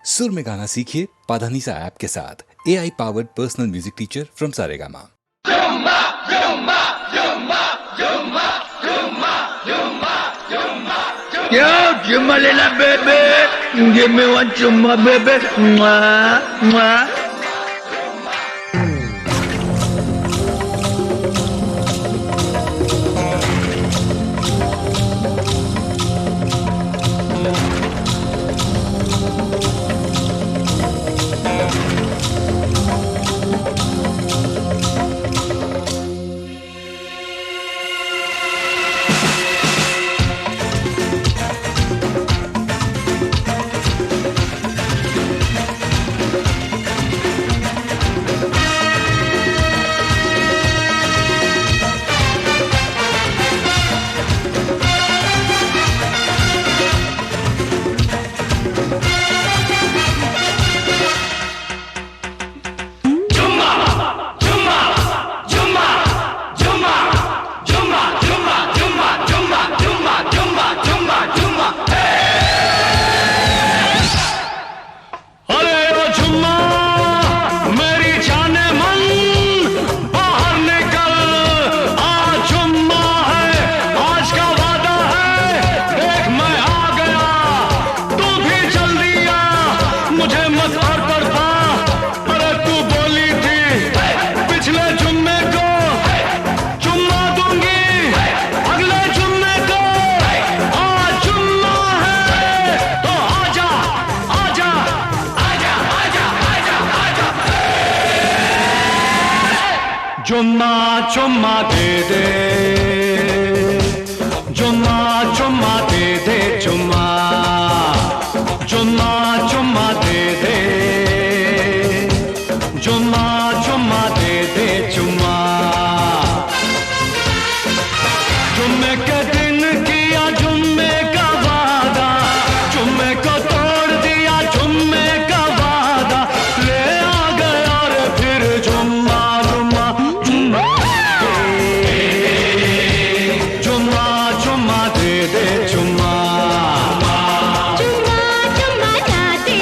सुर में गाना सीखिए पाधानीसा ऐप के साथ। AI powered personal music teacher from Saregama. Yo, chumma lila baby, give me one chumma baby, mwah, mwah. चुम्मा चुम्मा दे दे, चुम्मा चुम्मा दे दे, चुम्मा चुम्मा चुम्मा दे दे, चुम्मा चुम्मा दे दे, चुम्मा जुम्मे के दिन किया जुम्मे का वादा, जुम्मे को तोड़ दिया जुम्मे का वादा, ले आ गया रे फिर जुम्मा जुम्मा जुम्मा जुम्मा दे दे, चुम्मा चुम्मा चुम्मा ना दे,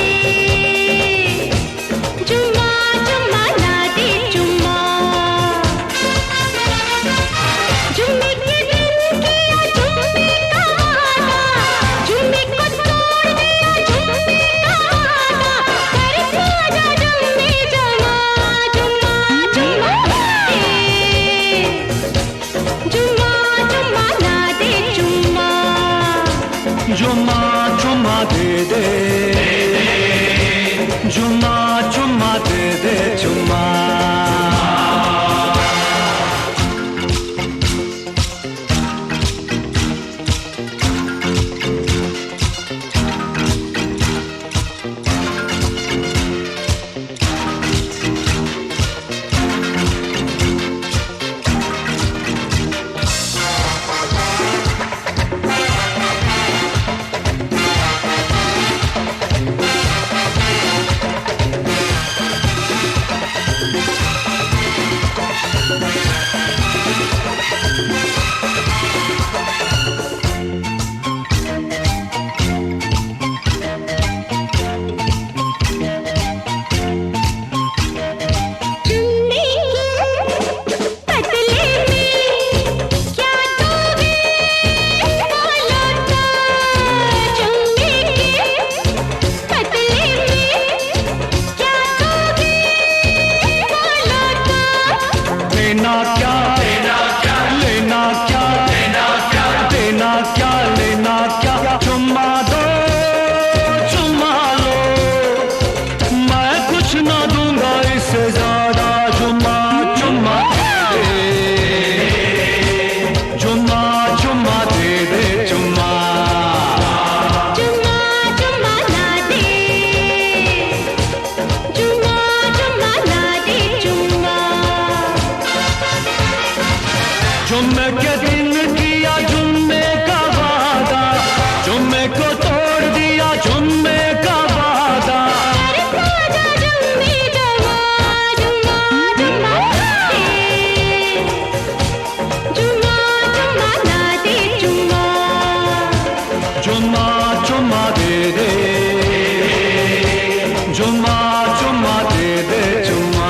चुम्मा चुम्मा दे दे चुम्मा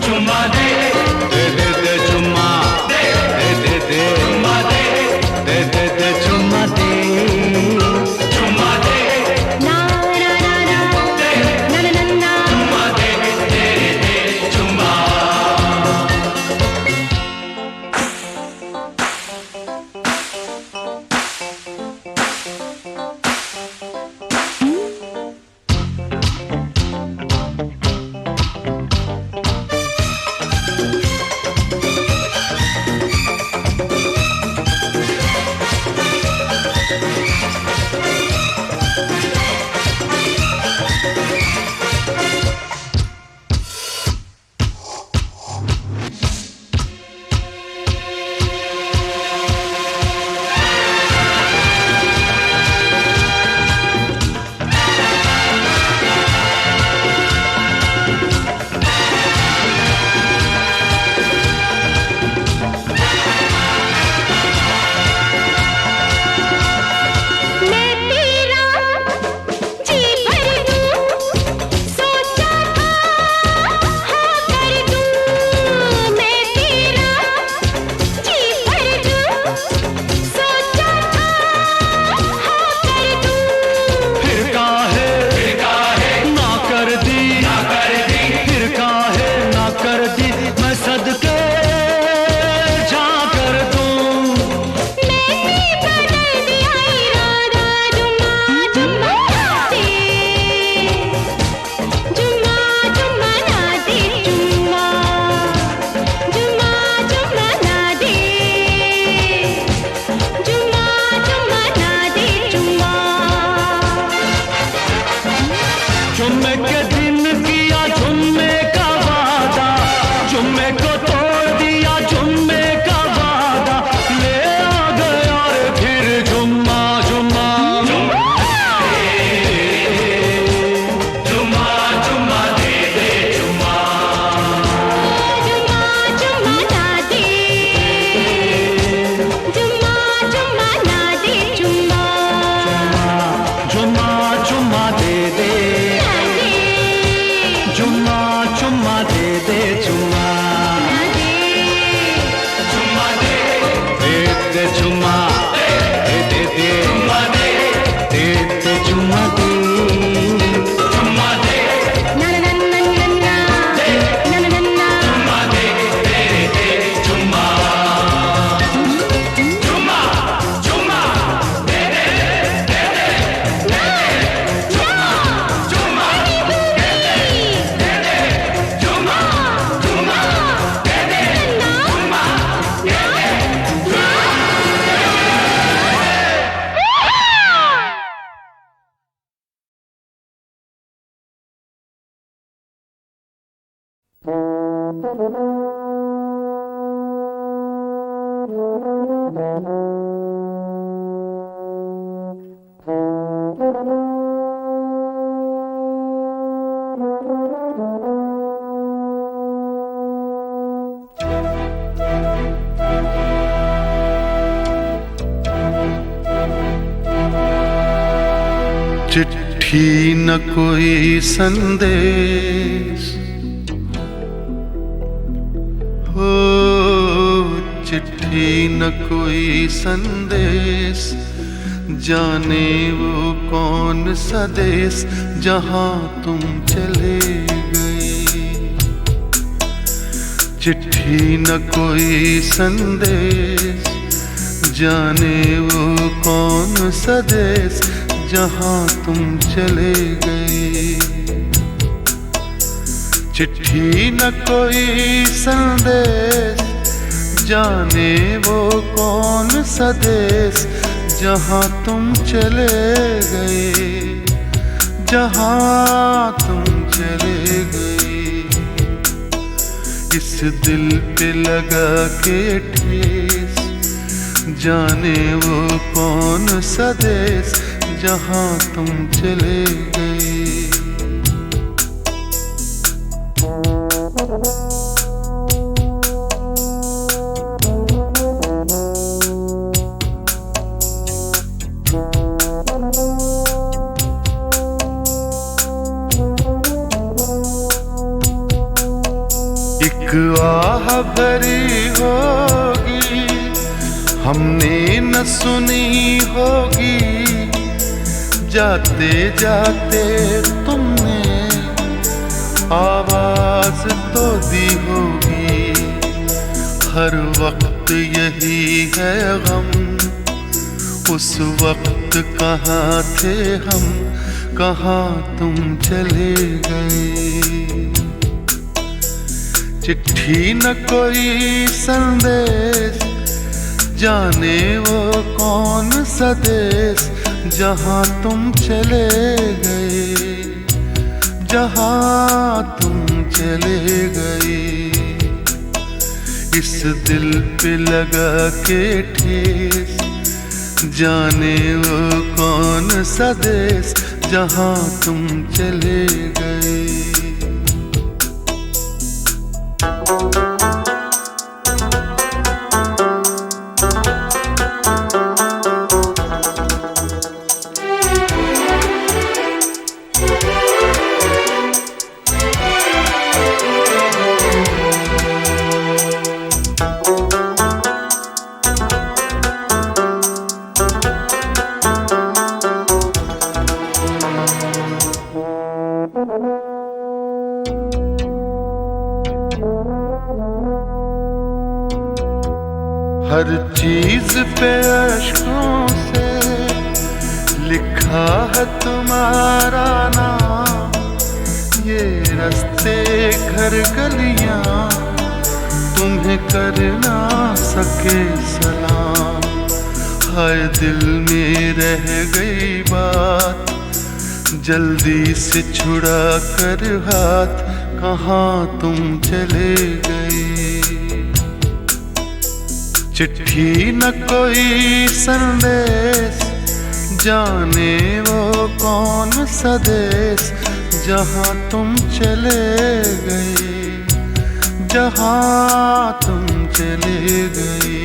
चुम्मा दे दे दे दे चुम्मा दे दे दे चुम्मा दे दे दे दे चुम्मा दे चुम्मा दे ना ना ना ना ना ना ना ना चुम्मा दे दे दे चुम्मा मैं तेरा जी भर दूं सोचा था हाँ कर दूं मैं तेरा जी भर दूं सोचा था हाँ कर दूं फिर काहे ना कर दी फिर काहे ना कर दी मैं सदके जा कर दूं मैंने बदल दिया इरादा जुम्मा जुम्मा ना दे जुम्मा जुम्मा जुम्मा ना दे जुम्मा जुम्मा ना दे जुम्मा जुम्मे के दिन किया जुम्मे का वादा जुम्मे को तोड़ दिया जुम्मे का वादा ले आ गया और फिर जुम्मा जुम्मा जुम्मा जुम्मा दे दे जुम्मा जुम्मा जुम्मा ना दे जुम्मा जुम्मा ना दे जुम्मा जुम्मा जुम्मा दे दे ना दे जुम्मा जुम्मा दे दे जुम्मा ना दे जुम्मा दे दे जुम्मा दे दे दे जुम्मा दे दे जुम्मा दे जुम्मा दे ना ना ना ना ना ना ना ना ना जुम्मा दे दे दे जुम्मा जुम्मा जुम्मा दे दे दे दे जुम्मा जुम्मा दे दे दे दे जुम्मा जुम्मा दे दे जुम्मा दे दे चिट्ठी न कोई संदेश हो चिट्ठी न कोई संदेश जाने वो कौन सा देश जहाँ तुम चले गए चिट्ठी न कोई संदेश जाने वो कौन सा देश जहाँ तुम चले गए चिट्ठी न कोई संदेश जाने वो कौन सा देश जहाँ तुम चले गए जहाँ तुम चले गए इस दिल पे लगा के ठेस जाने वो कौन सा देश जहाँ तुम चले गए एक आह भरी होगी हमने न सुनी होगी, जाते जाते तुमने आवाज तो दी होगी। हर वक्त यही है गम, उस वक्त कहाँ थे हम, कहाँ तुम चले गए। चिट्ठी न कोई संदेश, जाने वो कौन सा देश, जहाँ तुम चले गए, जहाँ तुम चले गए। इस दिल पे लगा के ठेस, जाने वो कौन सा देश, जहाँ तुम चले गए। हर चीज पे अश्कों से लिखा है तुम्हारा नाम, ये रास्ते घर गलियां तुम्हें कर ना सके सलाम। हाय दिल में रह गई बात, जल्दी से छुड़ा कर हाथ, कहाँ तुम चले गए। चिट्ठी न कोई संदेश, जाने वो कौन सा देश, जहाँ तुम चले गए, जहाँ तुम चले गए।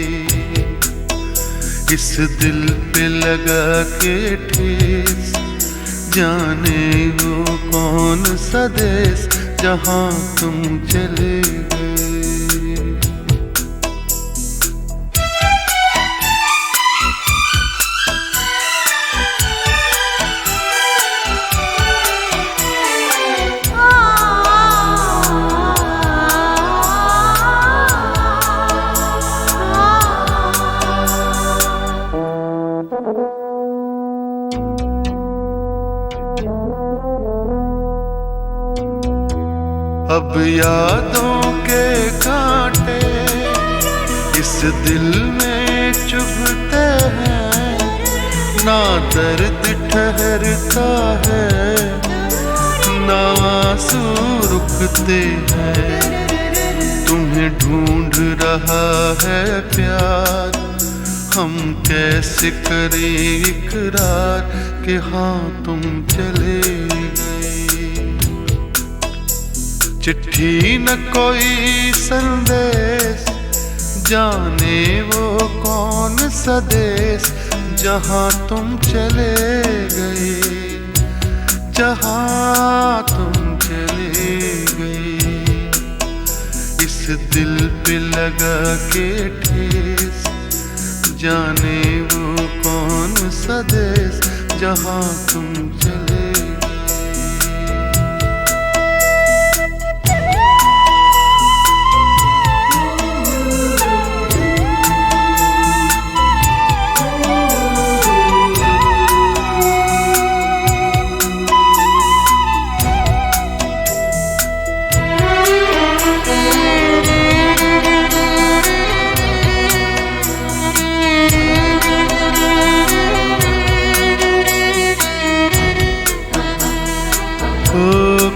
इस दिल पे लगा के ठेस, जाने वो कौन सा देश, जहाँ तुम चले गए। अब यादों के कांटे इस दिल में चुभते हैं, ना दर्द ठहरता है, ना आंसू रुकते हैं। तुम्हें ढूंढ रहा है प्यार, हम कैसे करें इकरार कि हाँ तुम चले गए। चिट्ठी न कोई संदेश, जाने वो कौन सा देश, जहाँ तुम चले गए, जहाँ तुम चले गए। इस दिल पे लगा के ठेस, जाने वो कौन सा देश, जहाँ तुम चले गए।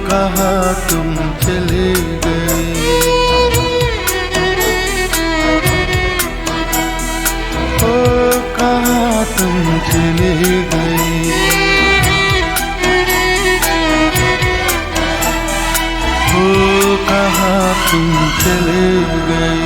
कहाँ तुम चले गए, ओ कहाँ तुम चले गए, ओ कहाँ तुम चले गए।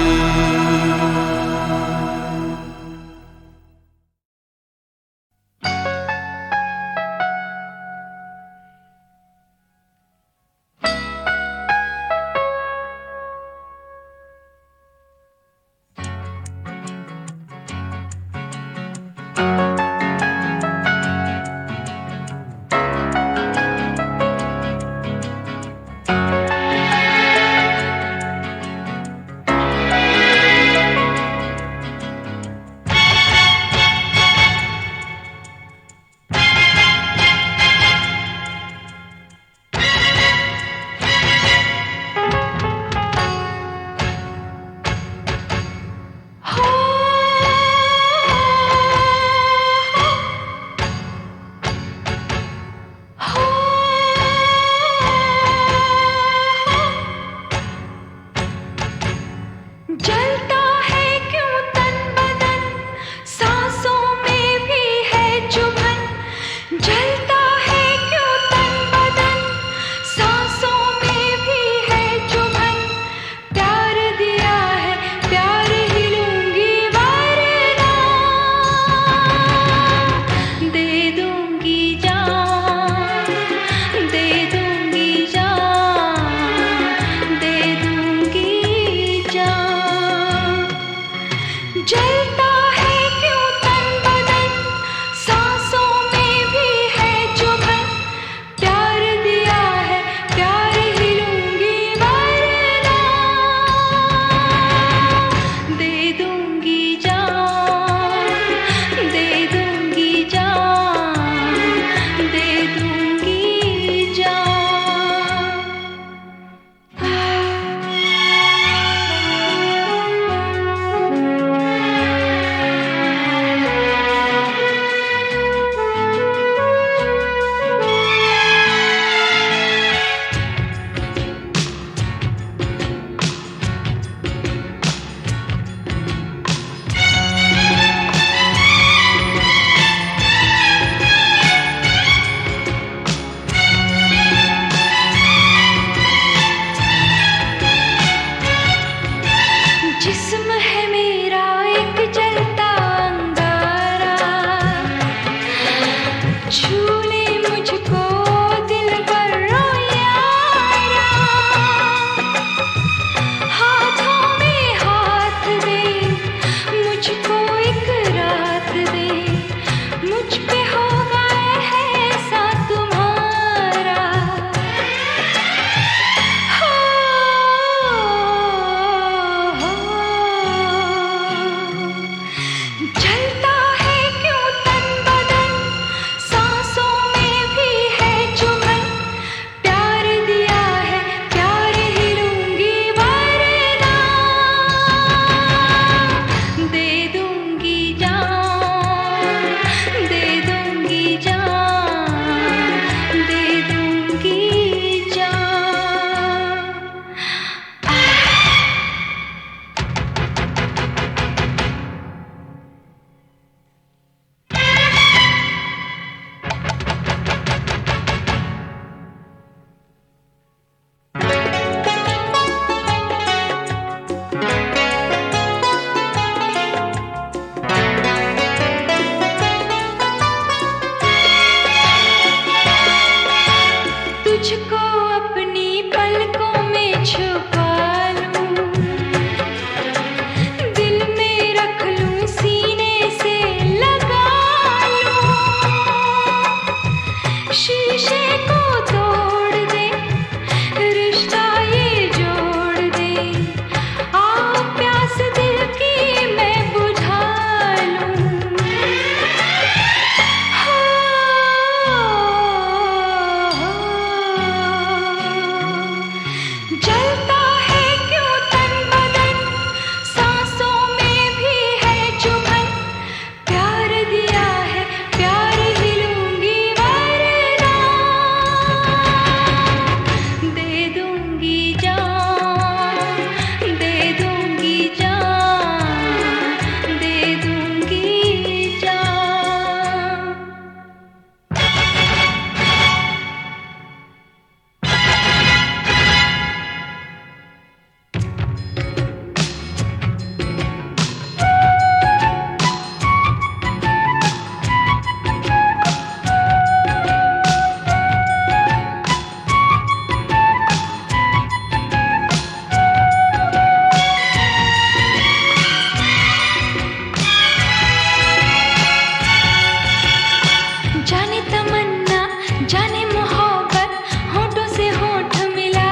जाने मोहब्बत होठों से होठ मिला,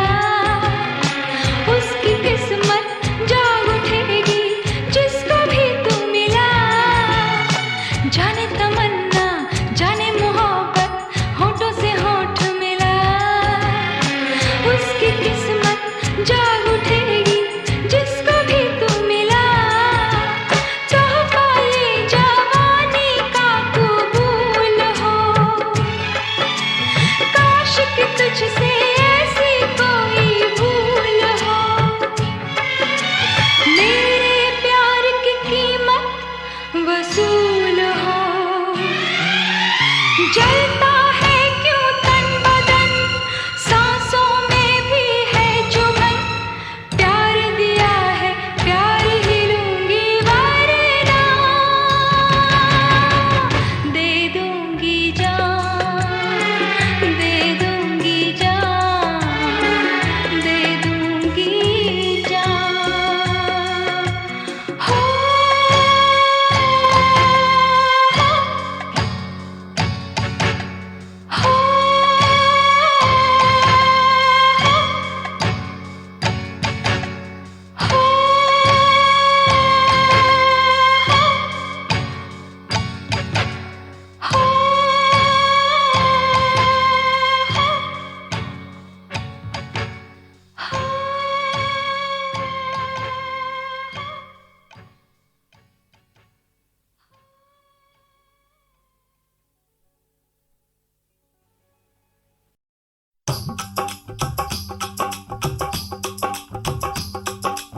उसकी किस्मत जाग उठेगी जिसको भी तू मिला। जाने तमन्ना जाने मोहब्बत होठों से होठ मिला, उसकी किस्मत जाग उठेगी जिसको भी तू मिला। तोहफा ये जवानी का कबूल हो, काश कि तुझसे ऐसी कोई भूल हो। मेरे प्यार की कीमत वसूल हो। जलता है क्यों तन बदन, सांसों में भी है चुभन। प्यार दिया है प्यार ही लूंगी वरना दे दूंगी जान, दे दूंगी जान, दे दूंगी जान। हो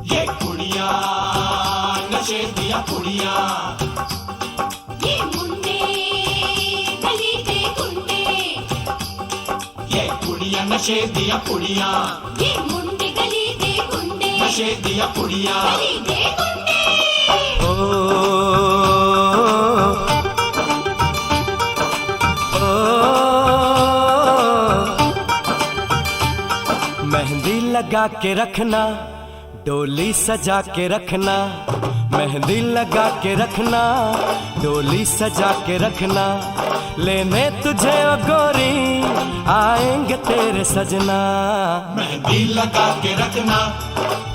ये कुड़िया नशे दिया कुड़िया, ये मुंडे गली दे गुंडे, ये कुड़िया नशे दिया कुड़िया, ये मुंडे गली दे गुंडे, नशे दिया कुड़िया। गली दे गुंडे। मेहंदी लगा के रखना, डोली सजा के रखना, मेहंदी लगा के रखना, डोली सजा के रखना। लेने तुझे ओ गोरी आएंगे तेरे सजना। मेहंदी लगा के रखना,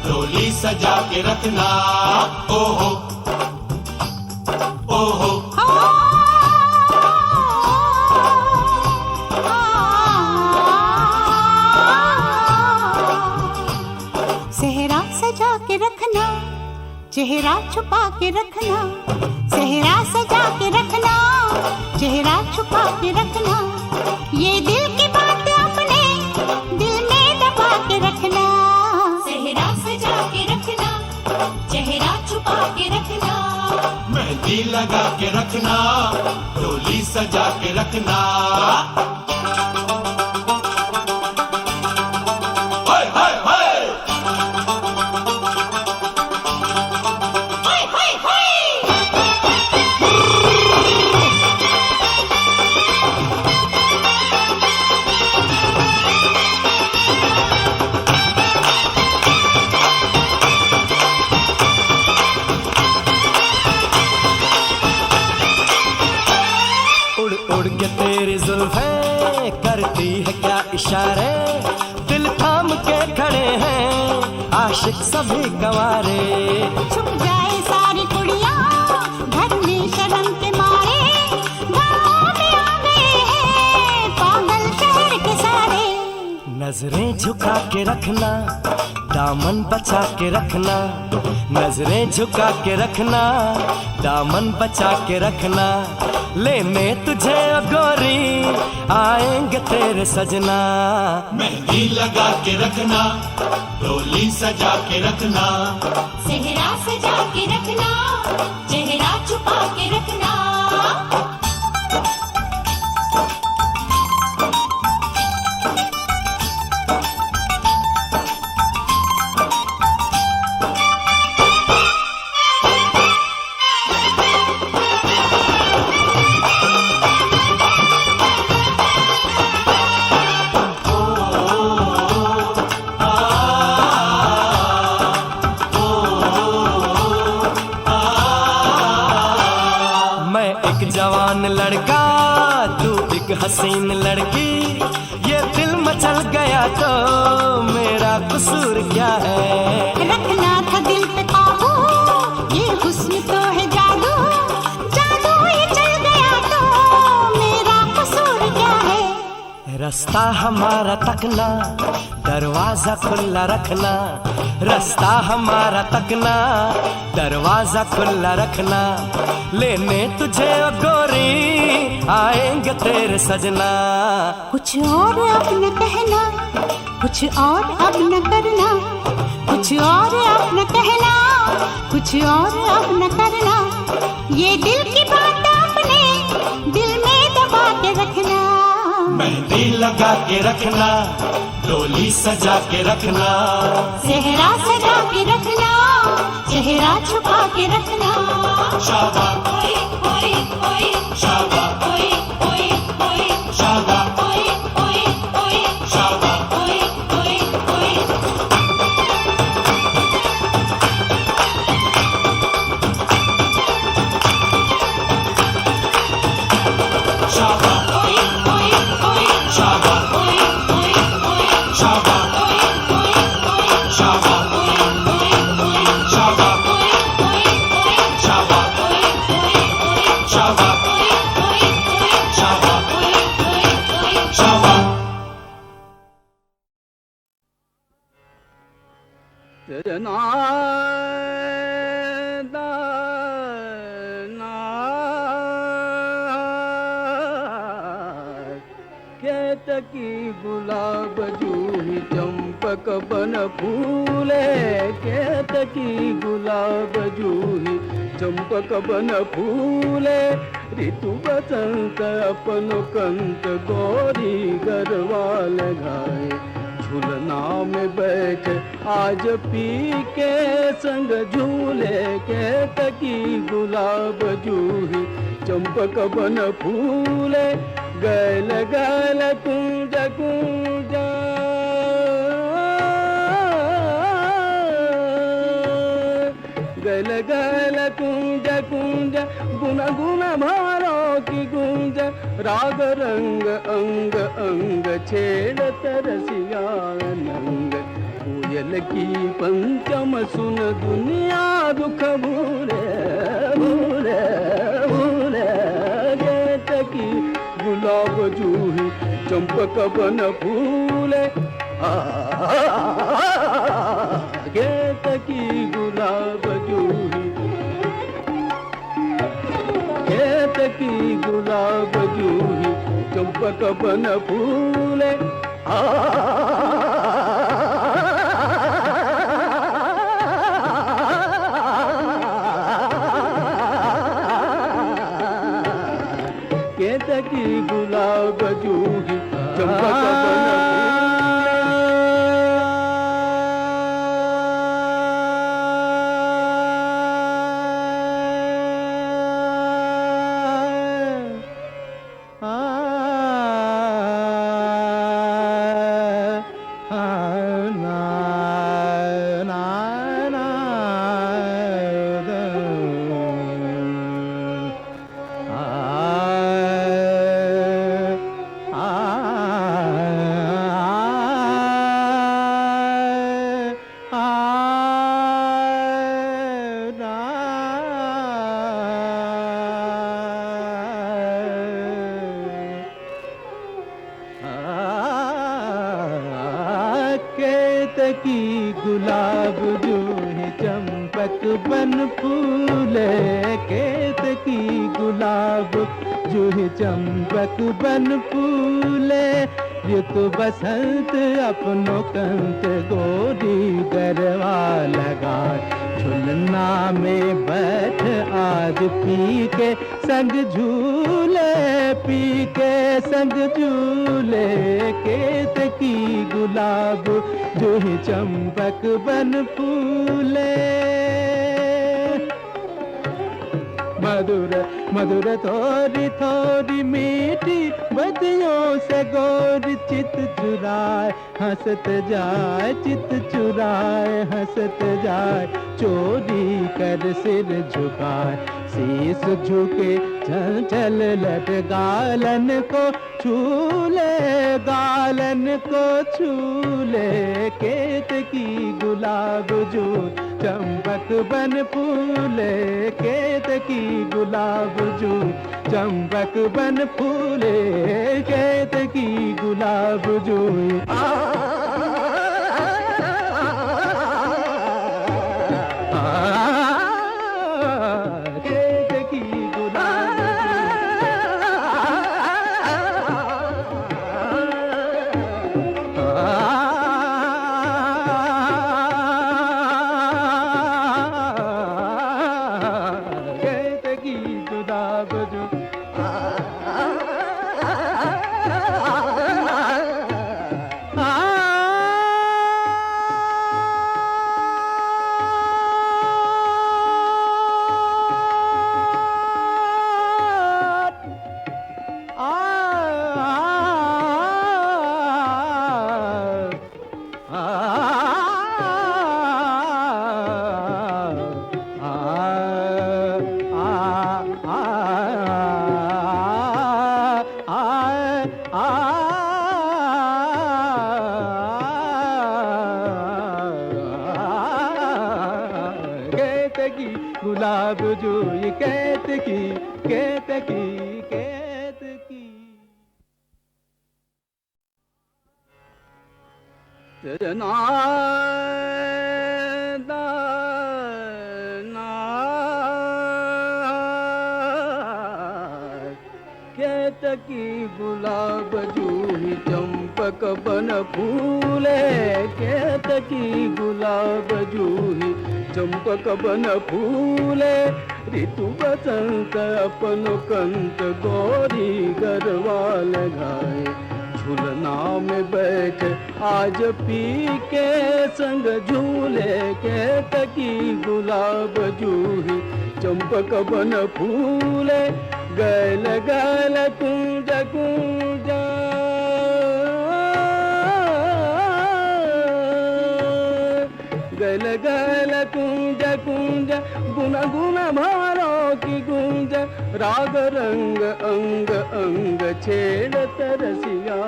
डोली सजा के रखना। ओहो ओहो सेहरा सजा के रखना, चेहरा छुपा के रखना, सेहरा सजा के रखना, चेहरा छुपा के रखना। ये दिल की बात अपने दिल में दबा के रखना, सेहरा सजा के रखना, चेहरा छुपा के रखना। मेहंदी लगा के रखना, डोली सजा के रखना। हाय हाय हाय हाय हाय हाय। उड़ उड़ के तेरी जुल्फें करती है क्या इशारे, दिल थाम के खड़े हैं आशिक सभी गंवारे। छुप जाए सारी कुड़ियाँ घर में शर्म के मारे, गाँव में आ गए हैं पागल शहर के सारे। नजरें झुका के रखना, दामन बचा के रखना, नजरें झुका के रखना, दामन बचा के रखना। लेने तुझे ओ गोरी आएंगे तेरे सजना। मेहंदी लगा के रखना, डोली सजा के रखना। सेहरा सजा के रखना, चेहरा छुपा के रखना। हसीन लड़की ये दिल मचल गया तो मेरा कसूर क्या है। रखना था दिल पे काबू, ये हुस्न तो है जादू, जादू ये चल गया तो मेरा कसूर क्या है। रास्ता हमारा तकना, दरवाजा खुला रखना, रास्ता हमारा तकना, दरवाजा खुला रखना, लेने तुझे ओ गोरी आएंगे तेरे सजना। कुछ और अब न कहना, कुछ और अब न करना, कुछ और अब न कहना, कुछ और अब न करना, ये दिल की बात अपने दिल में दबा के रखना। मेहंदी लगा के रखना, डोली सजा के रखना, सेहरा सजा के रखना, चेहरा छुपा के रखना। शाबा ओए ओए ओए शाबा ओए ओए ओए शाबा ओए ओए ओए शाबा ओए ओए ओए। शाबा ओए ओए ओए शाबा ओए ओए ओए शाबा ओए ओए ओए शाबा ओए ओए शाबा ओए ओए ओए शाबा ओए ओए ओए शाबा ओए ओए ओए शाबा ओए ओए ओए। शाबा। तेरे ना केतकी गुलाब जूही चंपक बन फूले, केतकी गुलाब जूही चंपक बन फूले, ऋतु बसंत अपन कंत गोरी गरबा लगाए, झूलना में बैठ आज पी के संग झूले, केतकी गुलाब जूही चंपक बन फूले, गैल गैल कुंज कुंज गैल गैल कुंज कुंज गुन गुन भारो की गुंज, राग रंग अंग अंग छेड़त रसिया नंग, कोयल की पंचम सुन दुनिया दुख भूले भूले भूले, केतकी गुलाब जूही चंपक बन फूले, केतकी गुलाब जूही, केतकी गुलाब जूही चंपक बन फूले। केतकी गुलाब जूही चंपक बन केतकी गुलाब जूही चंपक बन फूले, केतकी गुलाब जूही चंपक बन फूले, ऋतु बसंत अपनो कंत गोरी गरबा लगाए, झुलना में बैठ आज पी के संग झूले, पी के संग झूले, केतकी गुलाब जूही चंपक बन फूले। मधुर मधुर थोड़ी थोड़ी मीठी बतियों से गोर चित चुराए, हंसत जाए चित चुराए, हंसत जाए चोरी कर सिर झुकाए, शीस झुके चंचल लट गालन को छूले, गालन को छूले। केतकी गुलाब जून चंपक बन फूले, केतकी गुलाब जून चंपक बन फूले, केतकी गुलाब जून। केतकी गुलाब केतकी गुलाब जून। केतकी गुलाब जूई, केतकी केतकी केतकी। तेजना केतकी गुलाब जूही चंपक बन फूले, केतकी गुलाब जूही चंपक बन फूले। ऋतु बसंत अपन कंत गोरी गरबा लगाए, झूलना में बैठ आज पी के संग झूले। केतकी गुलाब जूही चंपक बन फूले, गैल गैल कुंज कुंज गैल गैल कुंज कुंज, गुन गुन भारो की गुंज। राग रंग अंग अंग छेड़ तरसिया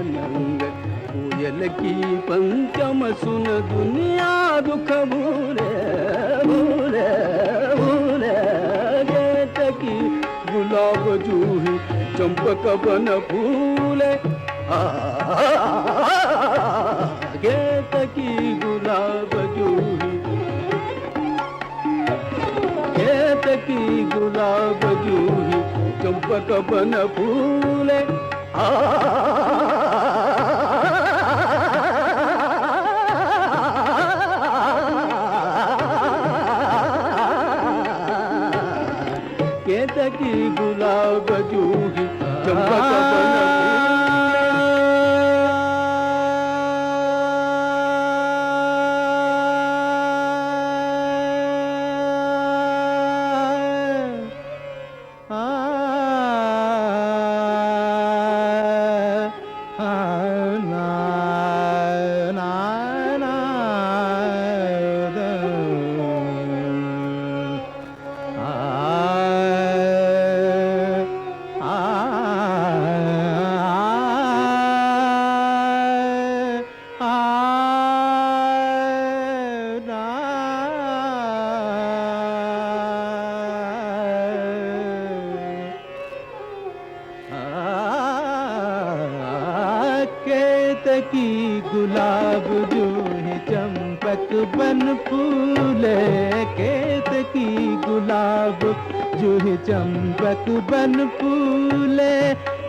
नंग, कोयल की पंचम सुन दुनिया दुख भूले भूले भूले। केतकी गुलाब जूही चंपक बन फूले, केतकी गुलाब जूही, केतकी गुलाब जूही चंपक बन फूले। केतकी गुलाब जूही चंपक बन केतकी गुलाब जूही चंपक बन फूले, केतकी गुलाब जूही चंपक बन फूले।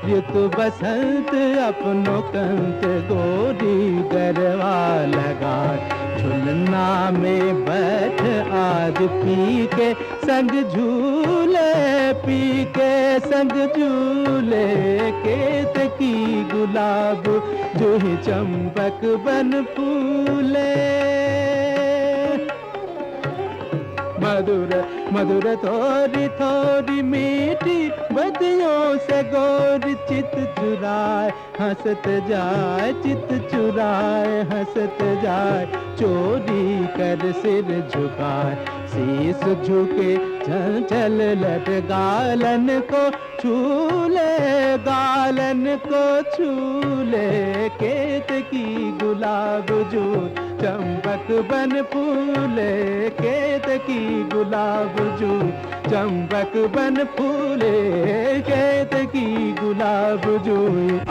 ऋतु बसंत अपनो कंत गोरी गरबा लगा, झुलना में बैठ आज पी के संग झूले, पी के संग झूले। केतकी गुलाब जूही चंपक बन फूले। मधुर मधुर थोड़ी थोड़ी मीठी बदियों से गोरी चित चुराए, हंसत जाए चित चुराए। मुस्कुराए हंसते जाए, चोरी कर सिर झुकाए, शीस झुके चंचल लट गालन को छूले, गालन को छूले, केत की गुलाब जून चंपक बन फूले, केत की गुलाब जून चंपक बन फूले, केत की गुलाब जून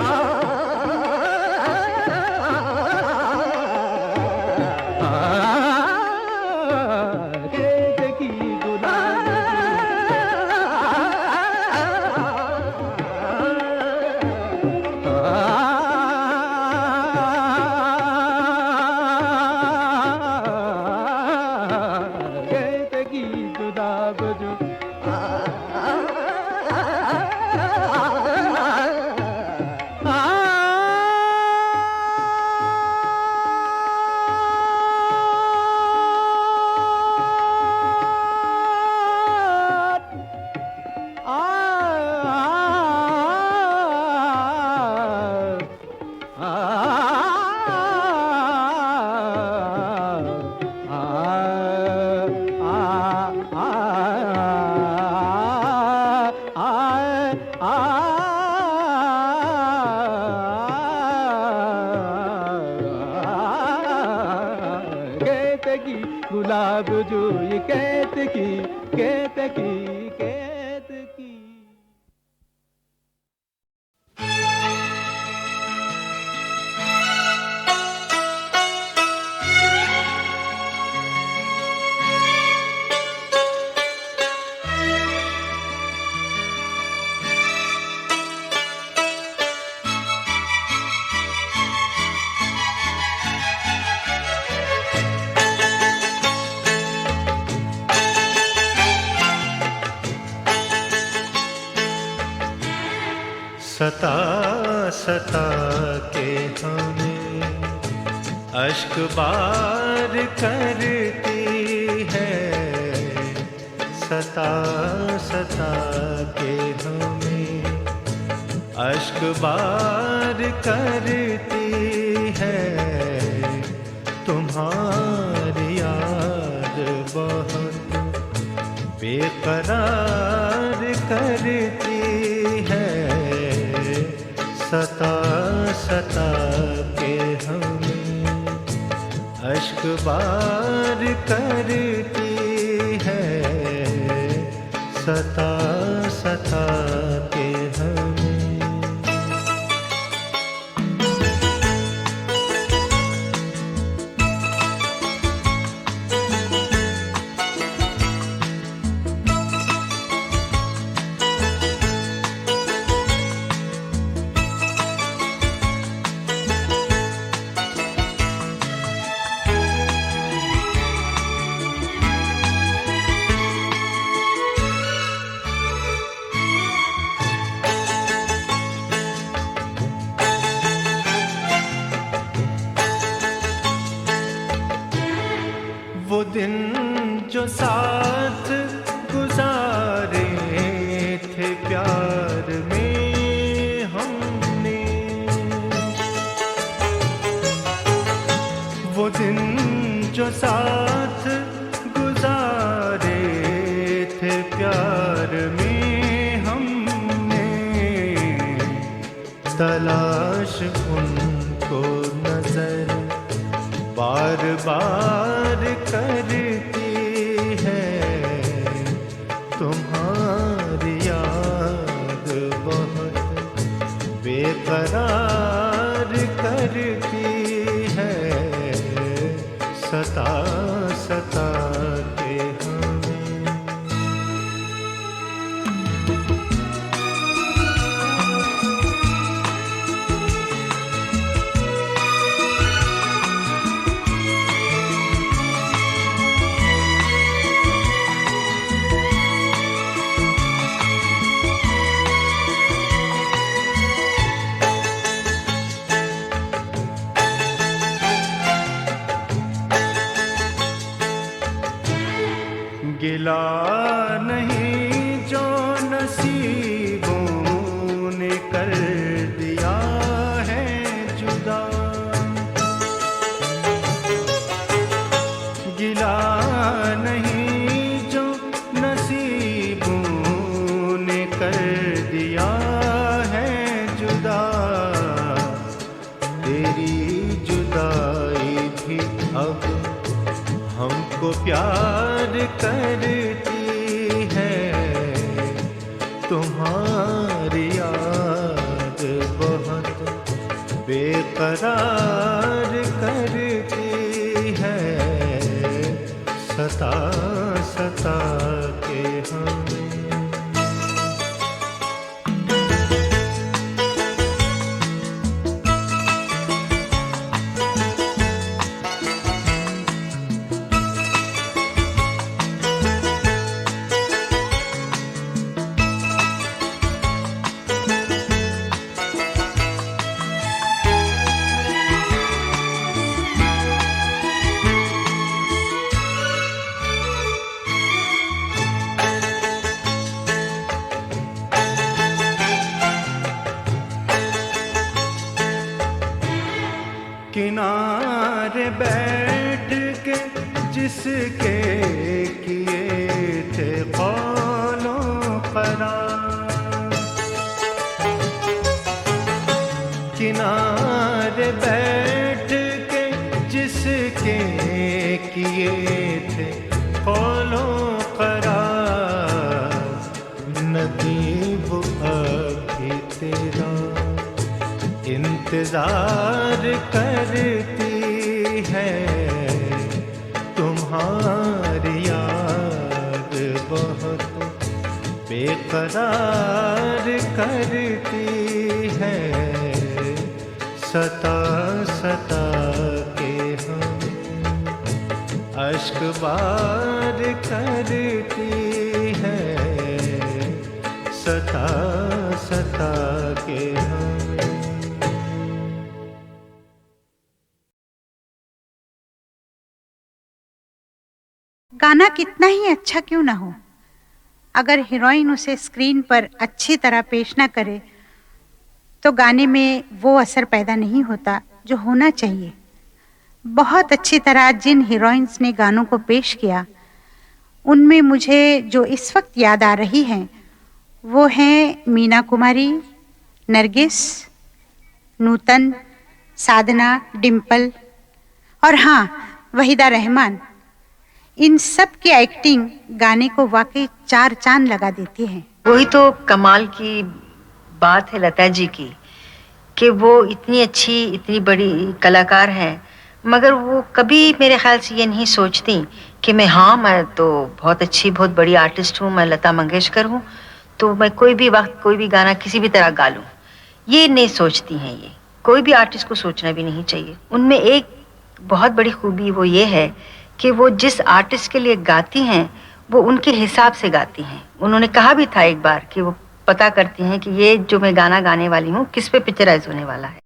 गुलाब जो ये कैतकी कैतकी कैतकी। सता सता के हमें अश्क बार करती है, सता सता के हमें अश्क बार करती है, तुम्हारी याद बहुत बेकरार करती है, सता सता के हमें अश्क बार करती है, सता सता के हमें। वो दिन जो साथ गुजारे थे प्यार में हमने, वो दिन जो साथ गुजारे थे प्यार में हमने, तलाश उनको नजर बार बार करती है, तुम्हारी याद बहुत बेकरार करती है, सता सता के हमें। गिला नहीं जो नसीबों ने कर दिया है जुदा, तेरी जुदाई भी अब हमको प्यार करती है। तुम्हारी याद बहुत बेकरार करती है, सता सता के हमें। किनारे बैठ के जिसके किए थे कौलो करार, किनारे बैठ के जिसके किए थे कौलो करार, नदी वो अभी तेरा इंतजार करती है। तुम्हारी याद बहुत बेकरार करती है, सता सता के हमें अश्क बार करती है, सता सता के हमें। गाना कितना ही अच्छा क्यों ना हो, अगर हीरोइन उसे स्क्रीन पर अच्छी तरह पेश ना करे तो गाने में वो असर पैदा नहीं होता जो होना चाहिए। बहुत अच्छी तरह जिन हीरोइंस ने गानों को पेश किया, उनमें मुझे जो इस वक्त याद आ रही हैं वो हैं मीना कुमारी, नरगिस, नूतन, साधना, डिम्पल और हाँ, वहीदा रहमान। इन सब की एक्टिंग गाने को वाकई चार चांद लगा देती है। वही तो कमाल की बात है लता जी की कि वो इतनी अच्छी, इतनी बड़ी कलाकार हैं, मगर वो कभी मेरे ख्याल से ये नहीं सोचती कि मैं तो बहुत अच्छी, बहुत बड़ी आर्टिस्ट हूँ, मैं लता मंगेशकर हूँ, तो मैं कोई भी वक्त कोई भी गाना किसी भी तरह गा लूँ। ये नहीं सोचती हैं। ये कोई भी आर्टिस्ट को सोचना भी नहीं चाहिए। उनमें एक बहुत बड़ी खूबी वो ये है कि वो जिस आर्टिस्ट के लिए गाती हैं वो उनके हिसाब से गाती हैं। उन्होंने कहा भी था एक बार कि वो पता करती हैं कि ये जो मैं गाना गाने वाली हूँ किस पे पिक्चराइज होने वाला है।